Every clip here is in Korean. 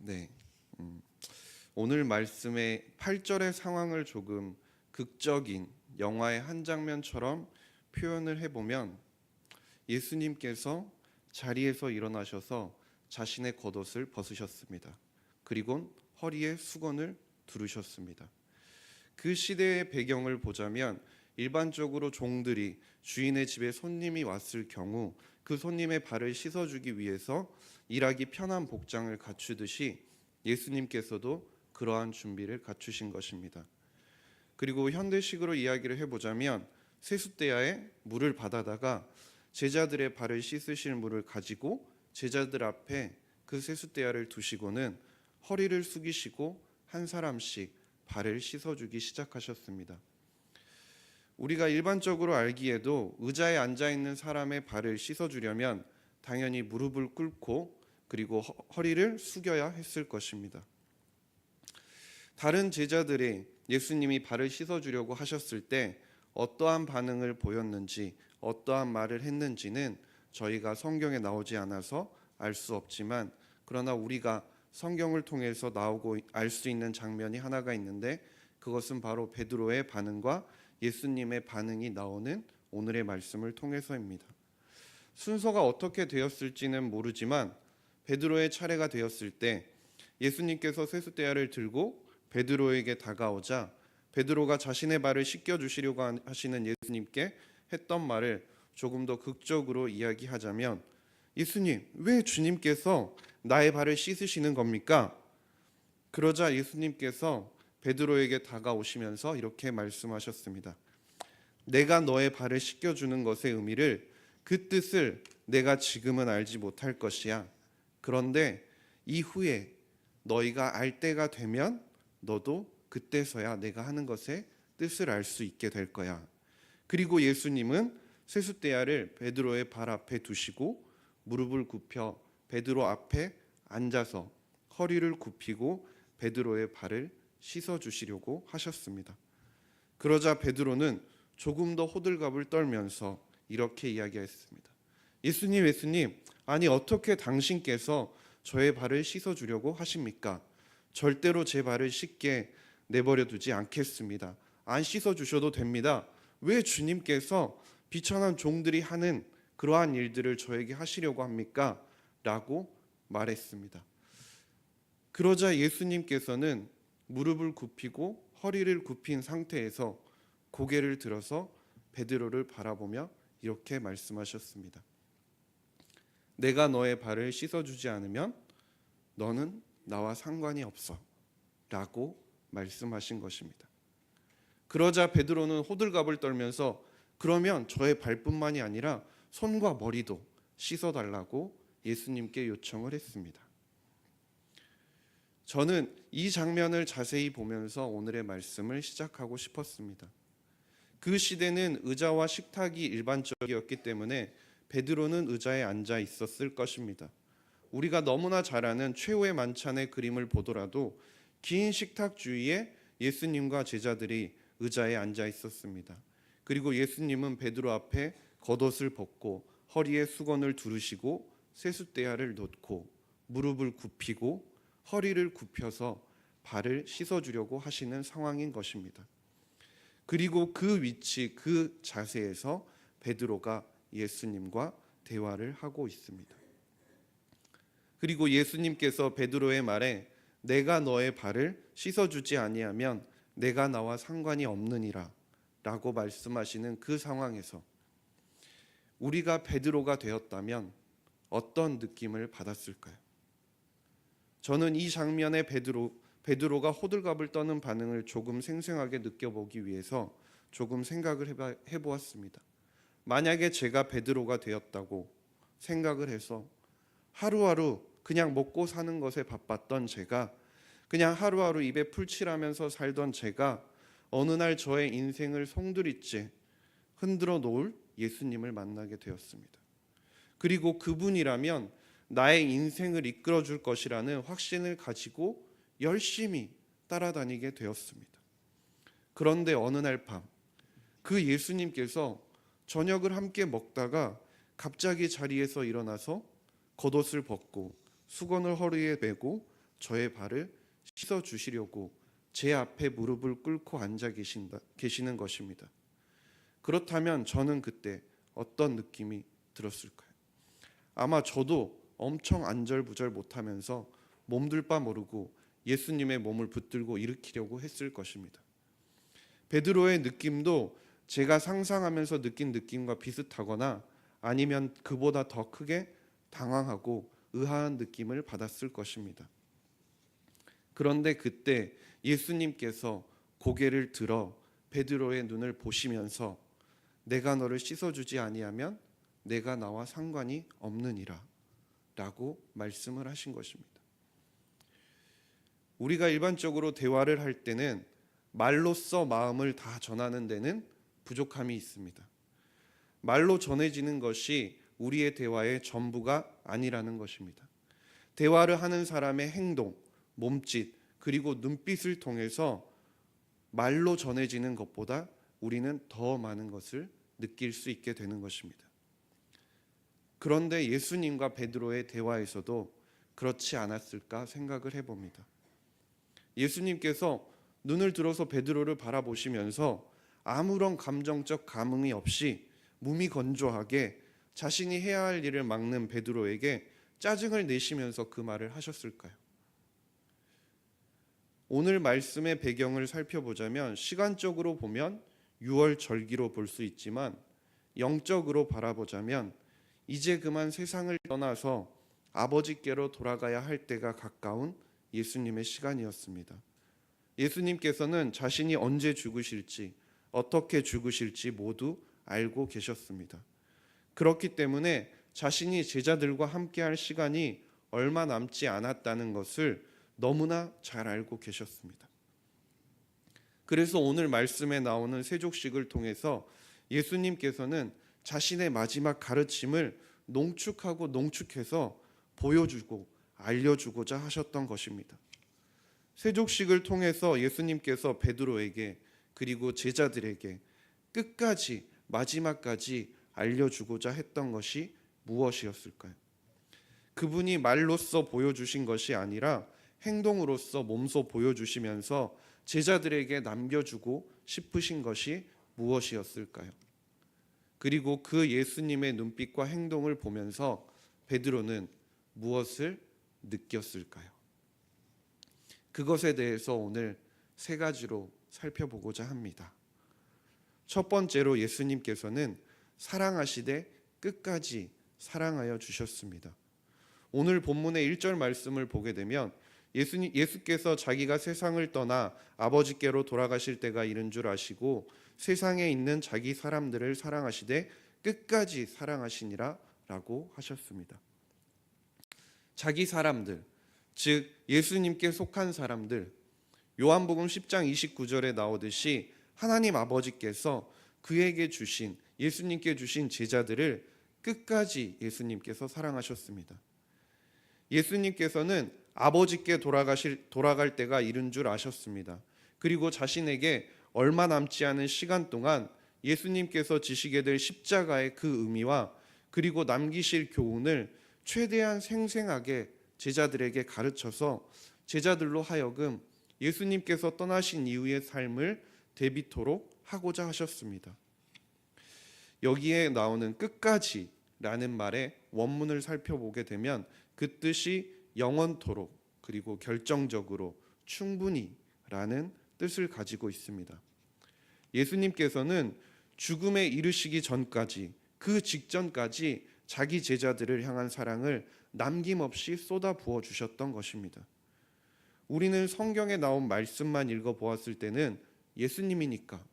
네. 오늘 말씀의 8절의 상황을 조금 극적인 영화의 한 장면처럼 표현을 해보면 예수님께서 자리에서 일어나셔서 자신의 겉옷을 벗으셨습니다. 그리고 허리에 수건을 두르셨습니다. 그 시대의 배경을 보자면 일반적으로 종들이 주인의 집에 손님이 왔을 경우 그 손님의 발을 씻어주기 위해서 일하기 편한 복장을 갖추듯이 예수님께서도 그러한 준비를 갖추신 것입니다. 그리고 현대식으로 이야기를 해보자면 세숫대야에 물을 받아다가 제자들의 발을 씻으실 물을 가지고 제자들 앞에 그 세숫대야를 두시고는 허리를 숙이시고 한 사람씩 발을 씻어주기 시작하셨습니다. 우리가 일반적으로 알기에도 의자에 앉아있는 사람의 발을 씻어주려면 당연히 무릎을 꿇고 그리고 허리를 숙여야 했을 것입니다. 다른 제자들이 예수님이 발을 씻어주려고 하셨을 때 어떠한 반응을 보였는지 어떠한 말을 했는지는 저희가 성경에 나오지 않아서 알 수 없지만, 그러나 우리가 성경을 통해서 나오고 알 수 있는 장면이 하나가 있는데 그것은 바로 베드로의 반응과 예수님의 반응이 나오는 오늘의 말씀을 통해서입니다. 순서가 어떻게 되었을지는 모르지만 베드로의 차례가 되었을 때 예수님께서 세숫대야를 들고 베드로에게 다가오자 베드로가 자신의 발을 씻겨주시려고 하시는 예수님께 했던 말을 조금 더 극적으로 이야기하자면, 예수님, 왜 주님께서 나의 발을 씻으시는 겁니까? 그러자 예수님께서 베드로에게 다가오시면서 이렇게 말씀하셨습니다. 내가 너의 발을 씻겨주는 것의 의미를, 그 뜻을 내가 지금은 알지 못할 것이야. 그런데 이후에 너희가 알 때가 되면 너도 그때서야 내가 하는 것의 뜻을 알 수 있게 될 거야. 그리고 예수님은 세숫대야를 베드로의 발 앞에 두시고 무릎을 굽혀 베드로 앞에 앉아서 허리를 굽히고 베드로의 발을 씻어주시려고 하셨습니다. 그러자 베드로는 조금 더 호들갑을 떨면서 이렇게 이야기했습니다. 예수님, 아니 어떻게 당신께서 저의 발을 씻어주려고 하십니까? 절대로 제 발을 씻게 내버려 두지 않겠습니다. 안 씻어주셔도 됩니다. 왜 주님께서 비천한 종들이 하는 그러한 일들을 저에게 하시려고 합니까? 라고 말했습니다. 그러자 예수님께서는 무릎을 굽히고 허리를 굽힌 상태에서 고개를 들어서 베드로를 바라보며 이렇게 말씀하셨습니다. 내가 너의 발을 씻어주지 않으면 너는 나와 상관이 없어 라고 말씀하신 것입니다. 그러자 베드로는 호들갑을 떨면서 그러면 저의 발뿐만이 아니라 손과 머리도 씻어달라고 예수님께 요청을 했습니다. 저는 이 장면을 자세히 보면서 오늘의 말씀을 시작하고 싶었습니다. 그 시대는 의자와 식탁이 일반적이었기 때문에 베드로는 의자에 앉아 있었을 것입니다. 우리가 너무나 잘 아는 최후의 만찬의 그림을 보더라도 긴 식탁 주위에 예수님과 제자들이 의자에 앉아 있었습니다. 그리고 예수님은 베드로 앞에 겉옷을 벗고 허리에 수건을 두르시고 세숫대야를 놓고 무릎을 굽히고 허리를 굽혀서 발을 씻어주려고 하시는 상황인 것입니다. 그리고 그 위치, 그 자세에서 베드로가 예수님과 대화를 하고 있습니다. 그리고 예수님께서 베드로의 말에 내가 너의 발을 씻어주지 아니하면 내가 나와 상관이 없느니라 라고 말씀하시는 그 상황에서 우리가 베드로가 되었다면 어떤 느낌을 받았을까요? 저는 이 장면에 베드로가 호들갑을 떠는 반응을 조금 생생하게 느껴보기 위해서 조금 생각을 해보았습니다. 만약에 제가 베드로가 되었다고 생각을 해서 하루하루 그냥 먹고 사는 것에 바빴던 제가, 그냥 하루하루 입에 풀칠하면서 살던 제가 어느 날 저의 인생을 송두리째 흔들어 놓을 예수님을 만나게 되었습니다. 그리고 그분이라면 나의 인생을 이끌어 줄 것이라는 확신을 가지고 열심히 따라다니게 되었습니다. 그런데 어느 날 밤 그 예수님께서 저녁을 함께 먹다가 갑자기 자리에서 일어나서 겉옷을 벗고 수건을 허리에 메고 저의 발을 씻어 주시려고 제 앞에 무릎을 꿇고 앉아 계시는 것입니다. 그렇다면 저는 그때 어떤 느낌이 들었을까요? 아마 저도 엄청 안절부절 못하면서 몸둘 바 모르고 예수님의 몸을 붙들고 일으키려고 했을 것입니다. 베드로의 느낌도 제가 상상하면서 느낀 느낌과 비슷하거나 아니면 그보다 더 크게 당황하고 의아한 느낌을 받았을 것입니다. 그런데 그때 예수님께서 고개를 들어 베드로의 눈을 보시면서 내가 너를 씻어주지 아니하면 내가 나와 상관이 없느니라 라고 말씀을 하신 것입니다. 우리가 일반적으로 대화를 할 때는 말로써 마음을 다 전하는 데는 부족함이 있습니다. 말로 전해지는 것이 우리의 대화의 전부가 아니라는 것입니다. 대화를 하는 사람의 행동, 몸짓, 그리고 눈빛을 통해서 말로 전해지는 것보다 우리는 더 많은 것을 느낄 수 있게 되는 것입니다. 그런데 예수님과 베드로의 대화에서도 그렇지 않았을까 생각을 해봅니다. 예수님께서 눈을 들어서 베드로를 바라보시면서 아무런 감정적 감흥이 없이 무미건조하게 자신이 해야 할 일을 막는 베드로에게 짜증을 내시면서 그 말을 하셨을까요? 오늘 말씀의 배경을 살펴보자면 시간적으로 보면 6월 절기로 볼 수 있지만 영적으로 바라보자면 이제 그만 세상을 떠나서 아버지께로 돌아가야 할 때가 가까운 예수님의 시간이었습니다. 예수님께서는 자신이 언제 죽으실지 어떻게 죽으실지 모두 알고 계셨습니다. 그렇기 때문에 자신이 제자들과 함께할 시간이 얼마 남지 않았다는 것을 너무나 잘 알고 계셨습니다. 그래서 오늘 말씀에 나오는 세족식을 통해서 예수님께서는 자신의 마지막 가르침을 농축하고 농축해서 보여주고 알려주고자 하셨던 것입니다. 세족식을 통해서 예수님께서 베드로에게 그리고 제자들에게 끝까지 마지막까지 알려주고자 했던 것이 무엇이었을까요? 그분이 말로써 보여주신 것이 아니라 행동으로서 몸소 보여주시면서 제자들에게 남겨주고 싶으신 것이 무엇이었을까요? 그리고 그 예수님의 눈빛과 행동을 보면서 베드로는 무엇을 느꼈을까요? 그것에 대해서 오늘 세 가지로 살펴보고자 합니다. 첫 번째로 예수님께서는 사랑하시되 끝까지 사랑하여 주셨습니다. 오늘 본문의 1절 말씀을 보게 되면 예수께서 자기가 세상을 떠나 아버지께로 돌아가실 때가 이른 줄 아시고 세상에 있는 자기 사람들을 사랑하시되 끝까지 사랑하시니라 라고 하셨습니다. 자기 사람들, 즉 예수님께 속한 사람들, 요한복음 10장 29절에 나오듯이 하나님 아버지께서 그에게 주신 예수님께 주신 제자들을 끝까지 예수님께서 사랑하셨습니다. 예수님께서는 아버지께 돌아갈 때가 이른 줄 아셨습니다. 그리고 자신에게 얼마 남지 않은 시간 동안 예수님께서 지시게 될 십자가의 그 의미와 그리고 남기실 교훈을 최대한 생생하게 제자들에게 가르쳐서 제자들로 하여금 예수님께서 떠나신 이후의 삶을 대비토록 하고자 하셨습니다. 여기에 나오는 끝까지라는 말의 원문을 살펴보게 되면 그 뜻이 영원토록 그리고 결정적으로 충분히라는 뜻을 가지고 있습니다. 예수님께서는 죽음에 이르시기 전까지 그 직전까지 자기 제자들을 향한 사랑을 남김없이 쏟아 부어 주셨던 것입니다. 우리는 성경에 나온 말씀만 읽어보았을 때는 예수님이니까,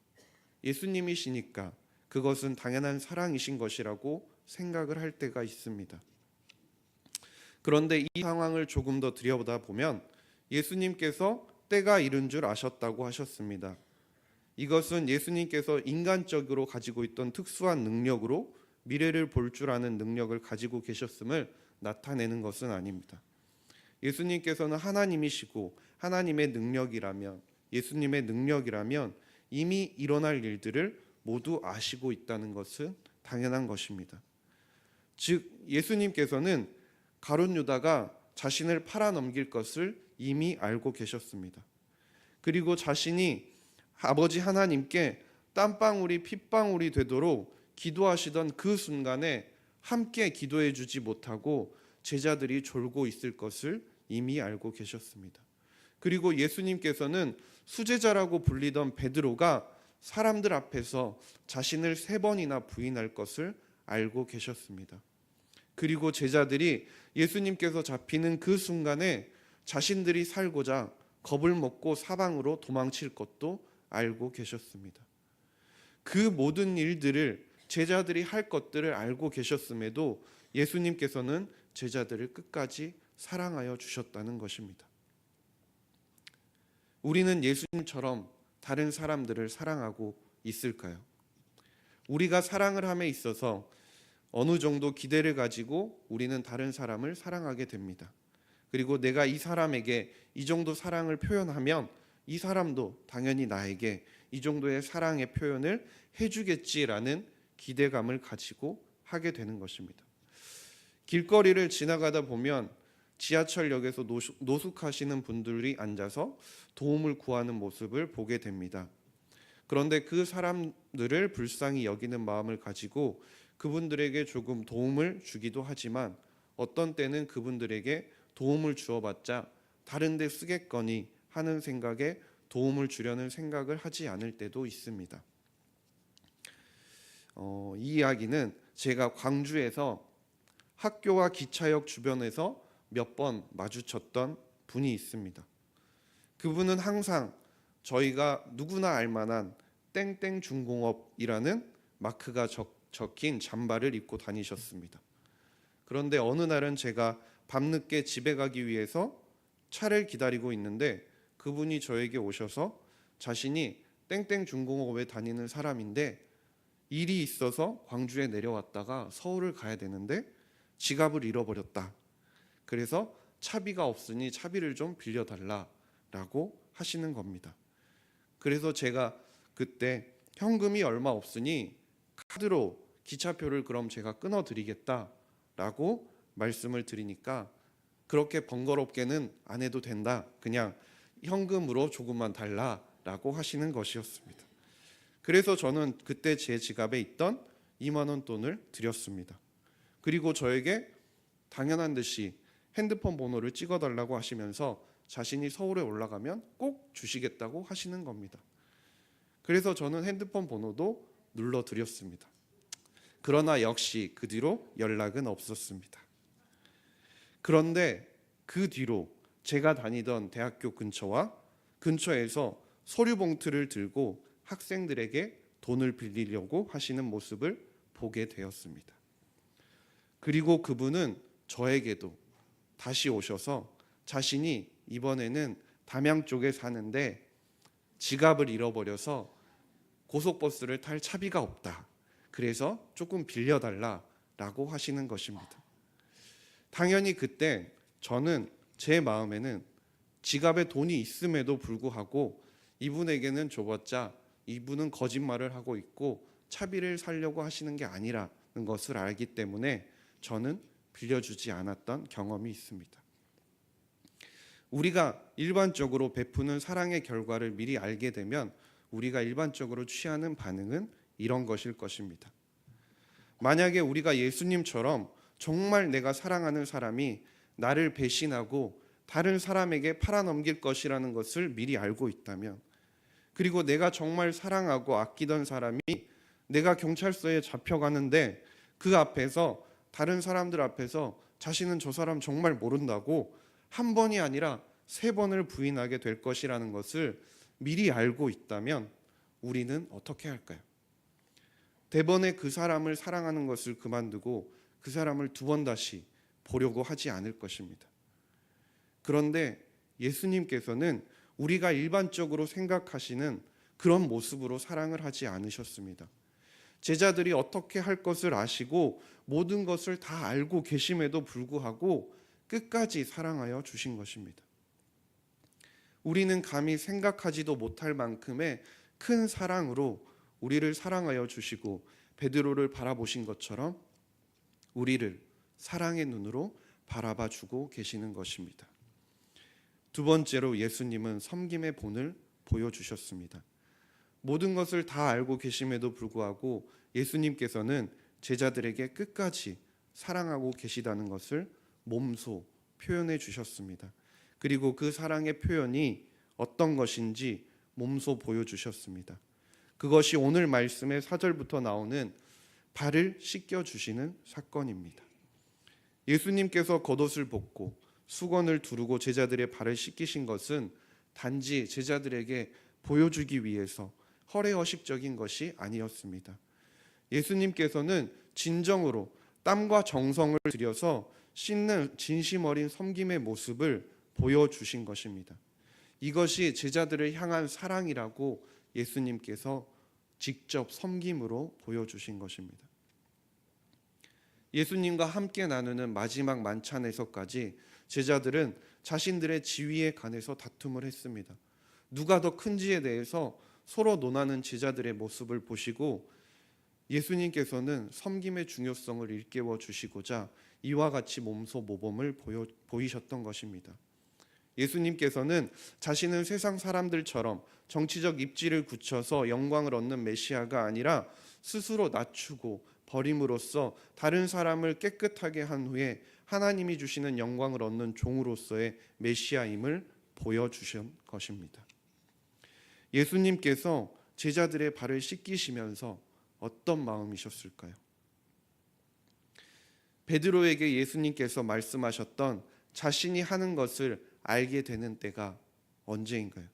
예수님이시니까 그것은 당연한 사랑이신 것이라고 생각을 할 때가 있습니다. 그런데 이 상황을 조금 더 들여다보면 예수님께서 때가 이른 줄 아셨다고 하셨습니다. 이것은 예수님께서 인간적으로 가지고 있던 특수한 능력으로 미래를 볼 줄 아는 능력을 가지고 계셨음을 나타내는 것은 아닙니다. 예수님께서는 하나님이시고 하나님의 능력이라면, 예수님의 능력이라면 이미 일어날 일들을 모두 아시고 있다는 것은 당연한 것입니다. 즉 예수님께서는 가룟 유다가 자신을 팔아넘길 것을 이미 알고 계셨습니다. 그리고 자신이 아버지 하나님께 땀방울이 핏방울이 되도록 기도하시던 그 순간에 함께 기도해 주지 못하고 제자들이 졸고 있을 것을 이미 알고 계셨습니다. 그리고 예수님께서는 수제자라고 불리던 베드로가 사람들 앞에서 자신을 3번이나 부인할 것을 알고 계셨습니다. 그리고 제자들이 예수님께서 잡히는 그 순간에 자신들이 살고자 겁을 먹고 사방으로 도망칠 것도 알고 계셨습니다. 그 모든 일들을 제자들이 할 것들을 알고 계셨음에도 예수님께서는 제자들을 끝까지 사랑하여 주셨다는 것입니다. 우리는 예수님처럼 다른 사람들을 사랑하고 있을까요? 우리가 사랑을 함에 있어서 어느 정도 기대를 가지고 우리는 다른 사람을 사랑하게 됩니다. 그리고 내가 이 사람에게 이 정도 사랑을 표현하면 이 사람도 당연히 나에게 이 정도의 사랑의 표현을 해주겠지라는 기대감을 가지고 하게 되는 것입니다. 길거리를 지나가다 보면 지하철역에서 노숙하시는 분들이 앉아서 도움을 구하는 모습을 보게 됩니다. 그런데 그 사람들을 불쌍히 여기는 마음을 가지고 그분들에게 조금 도움을 주기도 하지만 어떤 때는 그분들에게 도움을 주어봤자 다른 데 쓰겠거니 하는 생각에 도움을 주려는 생각을 하지 않을 때도 있습니다. 이 이야기는 제가 광주에서 학교와 기차역 주변에서 몇 번 마주쳤던 분이 있습니다. 그분은 항상 저희가 누구나 알만한 땡땡 중공업이라는 마크가 적힌 잠바를 입고 다니셨습니다. 그런데 어느 날은 제가 밤늦게 집에 가기 위해서 차를 기다리고 있는데 그분이 저에게 오셔서 자신이 땡땡 중공업에 다니는 사람인데 일이 있어서 광주에 내려왔다가 서울을 가야 되는데 지갑을 잃어버렸다. 그래서 차비가 없으니 차비를 좀 빌려달라라고 하시는 겁니다. 그래서 제가 그때 현금이 얼마 없으니 카드로 기차표를 그럼 제가 끊어드리겠다라고 말씀을 드리니까 그렇게 번거롭게는 안 해도 된다. 그냥 현금으로 조금만 달라라고 하시는 것이었습니다. 그래서 저는 그때 제 지갑에 있던 2만 원 돈을 드렸습니다. 그리고 저에게 당연한 듯이 핸드폰 번호를 찍어달라고 하시면서 자신이 서울에 올라가면 꼭 주시겠다고 하시는 겁니다. 그래서 저는 핸드폰 번호도 눌러드렸습니다. 그러나 역시 그 뒤로 연락은 없었습니다. 그런데 그 뒤로 제가 다니던 대학교 근처에서 서류 봉투를 들고 학생들에게 돈을 빌리려고 하시는 모습을 보게 되었습니다. 그리고 그분은 저에게도 다시 오셔서 자신이 이번에는 담양 쪽에 사는데 지갑을 잃어버려서 고속버스를 탈 차비가 없다. 그래서 조금 빌려달라라고 하시는 것입니다. 당연히 그때 저는 제 마음에는 지갑에 돈이 있음에도 불구하고 이분에게는 줘봤자 이분은 거짓말을 하고 있고 차비를 살려고 하시는 게 아니라는 것을 알기 때문에 저는 빌려주지 않았던 경험이 있습니다. 우리가 일반적으로 베푸는 사랑의 결과를 미리 알게 되면 우리가 일반적으로 취하는 반응은 이런 것일 것입니다. 만약에 우리가 예수님처럼 정말 내가 사랑하는 사람이 나를 배신하고 다른 사람에게 팔아넘길 것이라는 것을 미리 알고 있다면, 그리고 내가 정말 사랑하고 아끼던 사람이 내가 경찰서에 잡혀가는데 그 앞에서 다른 사람들 앞에서 자신은 저 사람 정말 모른다고 한 번이 아니라 3번을 부인하게 될 것이라는 것을 미리 알고 있다면 우리는 어떻게 할까요? 대번에 그 사람을 사랑하는 것을 그만두고 그 사람을 2번 다시 보려고 하지 않을 것입니다. 그런데 예수님께서는 우리가 일반적으로 생각하시는 그런 모습으로 사랑을 하지 않으셨습니다. 제자들이 어떻게 할 것을 아시고 모든 것을 다 알고 계심에도 불구하고 끝까지 사랑하여 주신 것입니다. 우리는 감히 생각하지도 못할 만큼의 큰 사랑으로 우리를 사랑하여 주시고 베드로를 바라보신 것처럼 우리를 사랑의 눈으로 바라봐 주고 계시는 것입니다. 두 번째로 예수님은 섬김의 본을 보여주셨습니다. 모든 것을 다 알고 계심에도 불구하고 예수님께서는 제자들에게 끝까지 사랑하고 계시다는 것을 몸소 표현해 주셨습니다. 그리고 그 사랑의 표현이 어떤 것인지 몸소 보여주셨습니다. 그것이 오늘 말씀의 4절부터 나오는 발을 씻겨주시는 사건입니다. 예수님께서 겉옷을 벗고 수건을 두르고 제자들의 발을 씻기신 것은 단지 제자들에게 보여주기 위해서 허례허식적인 것이 아니었습니다. 예수님께서는 진정으로 땀과 정성을 들여서 씻는 진심 어린 섬김의 모습을 보여주신 것입니다. 이것이 제자들을 향한 사랑이라고 예수님께서 직접 섬김으로 보여주신 것입니다. 예수님과 함께 나누는 마지막 만찬에서까지 제자들은 자신들의 지위에 관해서 다툼을 했습니다. 누가 더 큰지에 대해서 서로 논하는 제자들의 모습을 보시고 예수님께서는 섬김의 중요성을 일깨워 주시고자 이와 같이 몸소 모범을 보이셨던 것입니다. 예수님께서는 자신은 세상 사람들처럼 정치적 입지를 굳혀서 영광을 얻는 메시아가 아니라 스스로 낮추고 버림으로써 다른 사람을 깨끗하게 한 후에 하나님이 주시는 영광을 얻는 종으로서의 메시아임을 보여주신 것입니다. 예수님께서 제자들의 발을 씻기시면서 어떤 마음이셨을까요? 베드로에게 예수님께서 말씀하셨던 자신이 하는 것을 알게 되는 때가 언제인가요?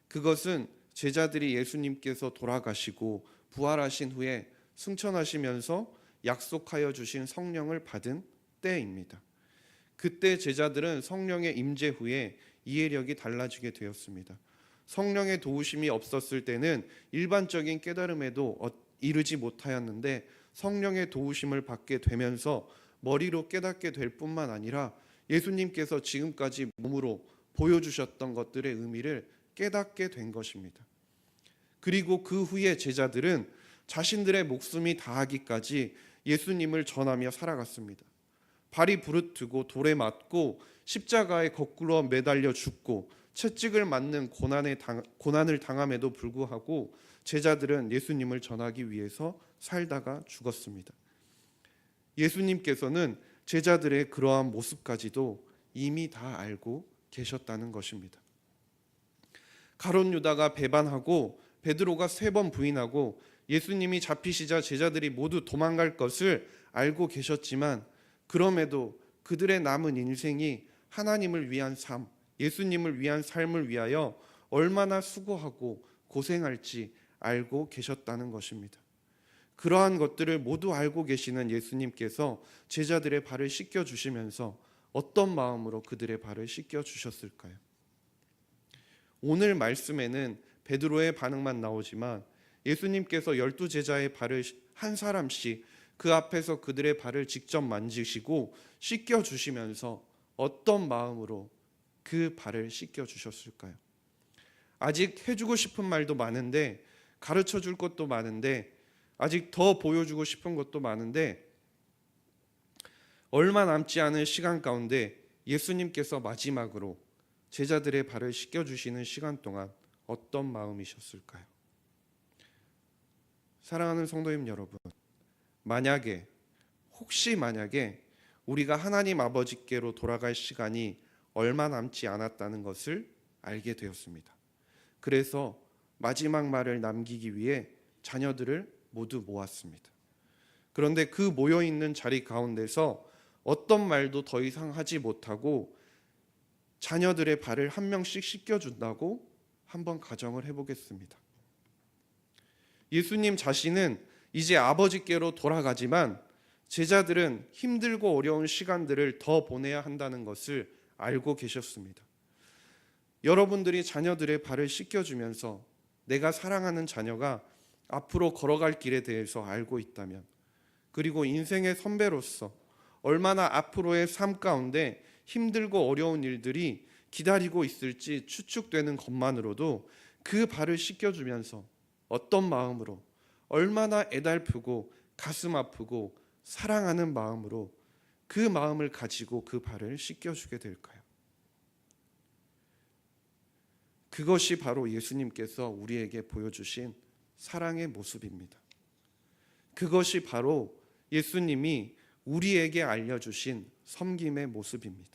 그것은 제자들이 예수님께서 돌아가시고 부활하신 후에 승천하시면서 약속하여 주신 성령을 받은 때입니다. 그때 제자들은 성령의 임재 후에 이해력이 달라지게 되었습니다. 성령의 도우심이 없었을 때는 일반적인 깨달음에도 이르지 못하였는데 성령의 도우심을 받게 되면서 머리로 깨닫게 될 뿐만 아니라 예수님께서 지금까지 몸으로 보여주셨던 것들의 의미를 깨닫게 된 것입니다. 그리고 그 후에 제자들은 자신들의 목숨이 다하기까지 예수님을 전하며 살아갔습니다. 발이 부르트고 돌에 맞고 십자가에 거꾸로 매달려 죽고 채찍을 맞는 고난을 당함에도 불구하고 제자들은 예수님을 전하기 위해서 살다가 죽었습니다. 예수님께서는 제자들의 그러한 모습까지도 이미 다 알고 계셨다는 것입니다. 가룟 유다가 배반하고 베드로가 3번 부인하고 예수님이 잡히시자 제자들이 모두 도망갈 것을 알고 계셨지만 그럼에도 그들의 남은 인생이 하나님을 위한 삶, 예수님을 위한 삶을 위하여 얼마나 수고하고 고생할지 알고 계셨다는 것입니다. 그러한 것들을 모두 알고 계시는 예수님께서 제자들의 발을 씻겨주시면서 어떤 마음으로 그들의 발을 씻겨주셨을까요? 오늘 말씀에는 베드로의 반응만 나오지만 예수님께서 12제자의 발을 한 사람씩 그 앞에서 그들의 발을 직접 만지시고 씻겨주시면서 어떤 마음으로 그 발을 씻겨주셨을까요? 아직 해주고 싶은 말도 많은데 가르쳐줄 것도 많은데 아직 더 보여주고 싶은 것도 많은데 얼마 남지 않은 시간 가운데 예수님께서 마지막으로 제자들의 발을 씻겨주시는 시간 동안 어떤 마음이셨을까요? 사랑하는 성도님 여러분, 혹시 만약에 우리가 하나님 아버지께로 돌아갈 시간이 얼마 남지 않았다는 것을 알게 되었습니다. 그래서 마지막 말을 남기기 위해 자녀들을 모두 모았습니다. 그런데 그 모여있는 자리 가운데서 어떤 말도 더 이상 하지 못하고 자녀들의 발을 한 명씩 씻겨준다고 한번 가정을 해보겠습니다. 예수님 자신은 이제 아버지께로 돌아가지만 제자들은 힘들고 어려운 시간들을 더 보내야 한다는 것을 알고 계셨습니다. 여러분들이 자녀들의 발을 씻겨주면서 내가 사랑하는 자녀가 앞으로 걸어갈 길에 대해서 알고 있다면, 그리고 인생의 선배로서 얼마나 앞으로의 삶 가운데 힘들고 어려운 일들이 기다리고 있을지 추측되는 것만으로도 그 발을 씻겨주면서 어떤 마음으로, 얼마나 애달프고 가슴 아프고 사랑하는 마음으로 그 마음을 가지고 그 발을 씻겨주게 될까요? 그것이 바로 예수님께서 우리에게 보여주신 사랑의 모습입니다. 그것이 바로 예수님이 우리에게 알려주신 섬김의 모습입니다.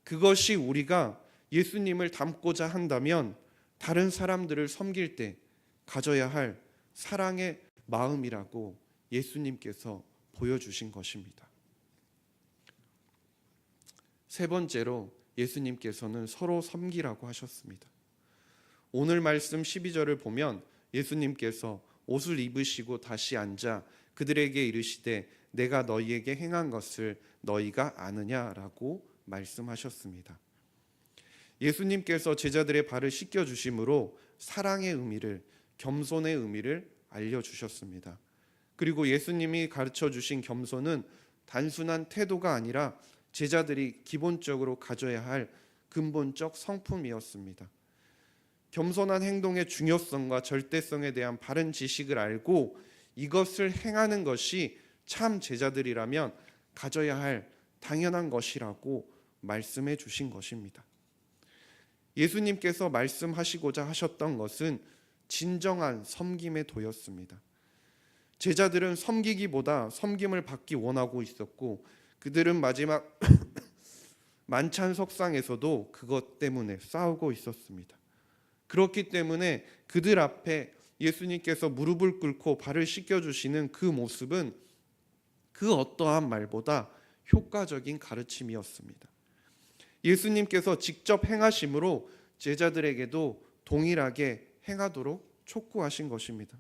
그것이 우리가 예수님을 닮고자 한다면 다른 사람들을 섬길 때 가져야 할 사랑의 마음이라고 예수님께서 보여주신 것입니다. 세 번째로 예수님께서는 서로 섬기라고 하셨습니다. 오늘 말씀 12절을 보면 예수님께서 옷을 입으시고 다시 앉아 그들에게 이르시되 내가 너희에게 행한 것을 너희가 아느냐라고 말씀하셨습니다. 예수님께서 제자들의 발을 씻겨주심으로 사랑의 의미를, 겸손의 의미를 알려주셨습니다. 그리고 예수님이 가르쳐주신 겸손은 단순한 태도가 아니라 제자들이 기본적으로 가져야 할 근본적 성품이었습니다. 겸손한 행동의 중요성과 절대성에 대한 바른 지식을 알고 이것을 행하는 것이 참 제자들이라면 가져야 할 당연한 것이라고 말씀해 주신 것입니다. 예수님께서 말씀하시고자 하셨던 것은 진정한 섬김의 도였습니다. 제자들은 섬기기보다 섬김을 받기 원하고 있었고 그들은 마지막 만찬 석상에서도 그것 때문에 싸우고 있었습니다. 그렇기 때문에 그들 앞에 예수님께서 무릎을 꿇고 발을 씻겨주시는 그 모습은 그 어떠한 말보다 효과적인 가르침이었습니다. 예수님께서 직접 행하심으로 제자들에게도 동일하게 행하도록 촉구하신 것입니다.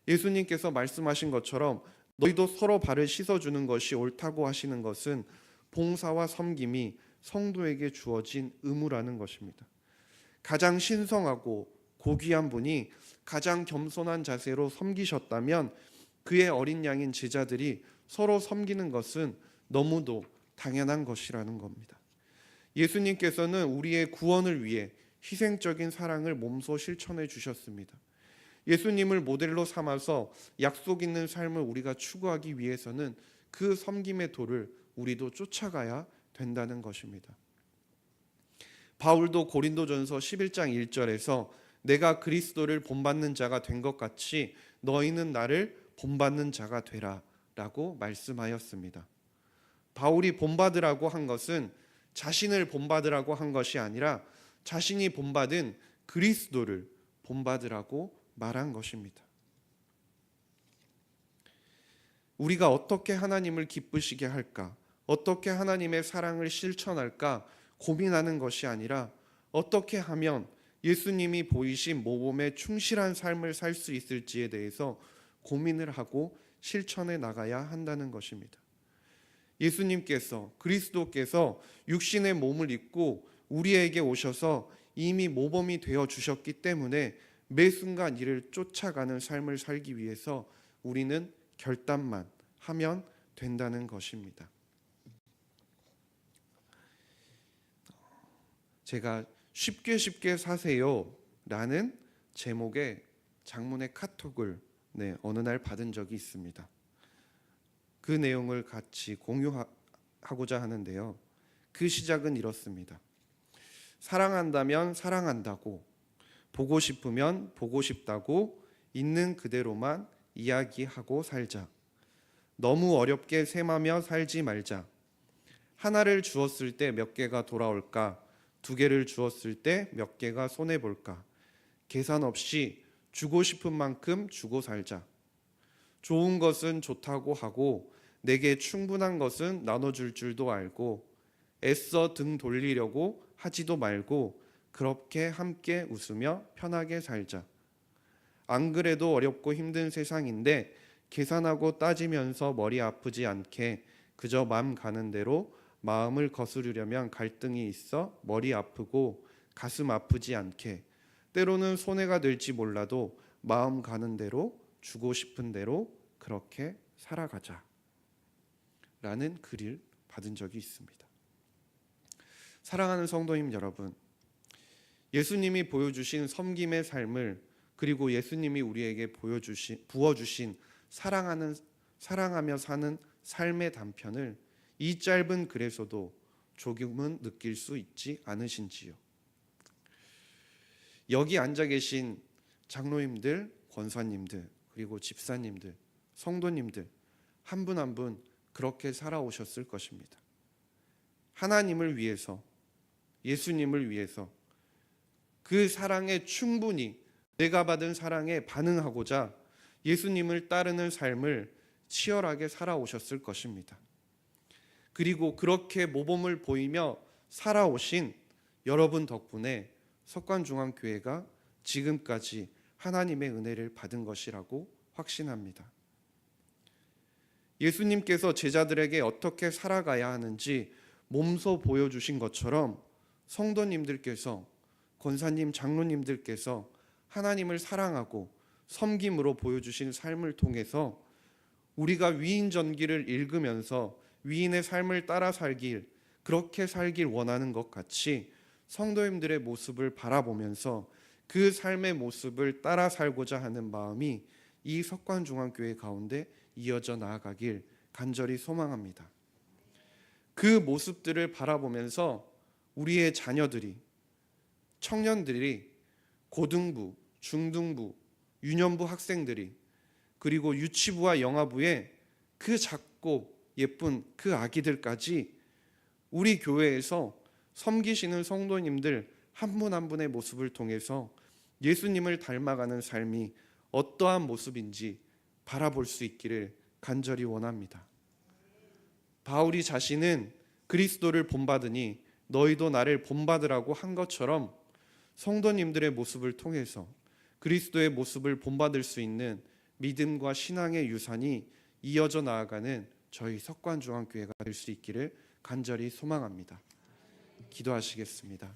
예수님께서 말씀하신 것처럼 너희도 서로 발을 씻어주는 것이 옳다고 하시는 것은 봉사와 섬김이 성도에게 주어진 의무라는 것입니다. 가장 신성하고 고귀한 분이 가장 겸손한 자세로 섬기셨다면 그의 어린 양인 제자들이 서로 섬기는 것은 너무도 당연한 것이라는 겁니다. 예수님께서는 우리의 구원을 위해 희생적인 사랑을 몸소 실천해 주셨습니다. 예수님을 모델로 삼아서 약속 있는 삶을 우리가 추구하기 위해서는 그 섬김의 도를 우리도 쫓아가야 된다는 것입니다. 바울도 고린도전서 11장 1절에서 내가 그리스도를 본받는 자가 된 것 같이 너희는 나를 본받는 자가 되라 라고 말씀하였습니다. 바울이 본받으라고 한 것은 자신을 본받으라고 한 것이 아니라 자신이 본받은 그리스도를 본받으라고 말한 것입니다. 우리가 어떻게 하나님을 기쁘시게 할까? 어떻게 하나님의 사랑을 실천할까? 고민하는 것이 아니라 어떻게 하면 예수님이 보이신 모범에 충실한 삶을 살 수 있을지에 대해서 고민을 하고 실천해 나가야 한다는 것입니다. 예수님께서 그리스도께서 육신의 몸을 입고 우리에게 오셔서 이미 모범이 되어 주셨기 때문에 매 순간 이를 쫓아가는 삶을 살기 위해서 우리는 결단만 하면 된다는 것입니다. 제가 쉽게 사세요 라는 제목의 장문의 카톡을 어느 날 받은 적이 있습니다. 그 내용을 같이 공유하고자 하는데요. 그 시작은 이렇습니다. 사랑한다면 사랑한다고, 보고 싶으면 보고 싶다고 있는 그대로만 이야기하고 살자. 너무 어렵게 셈하며 살지 말자. 하나를 주었을 때 몇 개가 돌아올까? 두 개를 주었을 때 몇 개가 손해볼까? 계산 없이 주고 싶은 만큼 주고 살자. 좋은 것은 좋다고 하고 내게 충분한 것은 나눠줄 줄도 알고 애써 등 돌리려고 하지도 말고 그렇게 함께 웃으며 편하게 살자. 안 그래도 어렵고 힘든 세상인데 계산하고 따지면서 머리 아프지 않게 그저 맘 가는 대로 마음을 거스르려면 갈등이 있어 머리 아프고 가슴 아프지 않게 때로는 손해가 될지 몰라도 마음 가는 대로 주고 싶은 대로 그렇게 살아가자 라는 글을 받은 적이 있습니다. 사랑하는 성도님 여러분, 예수님이 보여주신 섬김의 삶을 그리고 예수님이 우리에게 부어주신 사랑하며 사는 삶의 단편을 이 짧은 글에서도 조금은 느낄 수 있지 않으신지요? 여기 앉아 계신 장로님들, 권사님들, 그리고 집사님들, 성도님들 한 분 한 분 그렇게 살아오셨을 것입니다. 하나님을 위해서, 예수님을 위해서 그 사랑에 충분히 내가 받은 사랑에 반응하고자 예수님을 따르는 삶을 치열하게 살아오셨을 것입니다. 그리고 그렇게 모범을 보이며 살아오신 여러분 덕분에 석관중앙교회가 지금까지 하나님의 은혜를 받은 것이라고 확신합니다. 예수님께서 제자들에게 어떻게 살아가야 하는지 몸소 보여주신 것처럼 성도님들께서, 권사님, 장로님들께서 하나님을 사랑하고 섬김으로 보여주신 삶을 통해서 우리가 위인전기를 읽으면서 위인의 삶을 따라 살길, 그렇게 살길 원하는 것 같이 성도님들의 모습을 바라보면서 그 삶의 모습을 따라 살고자 하는 마음이 이 석관중앙교회 가운데 이어져 나아가길 간절히 소망합니다. 그 모습들을 바라보면서 우리의 자녀들이, 청년들이, 고등부, 중등부, 유년부 학생들이, 그리고 유치부와 영아부의 그 작고 예쁜 그 아기들까지 우리 교회에서 섬기시는 성도님들 한 분 한 분의 모습을 통해서 예수님을 닮아가는 삶이 어떠한 모습인지 바라볼 수 있기를 간절히 원합니다. 바울이 자신은 그리스도를 본받으니 너희도 나를 본받으라고 한 것처럼 성도님들의 모습을 통해서 그리스도의 모습을 본받을 수 있는 믿음과 신앙의 유산이 이어져 나아가는 저희 석관중앙교회가 될 수 있기를 간절히 소망합니다. 기도하시겠습니다.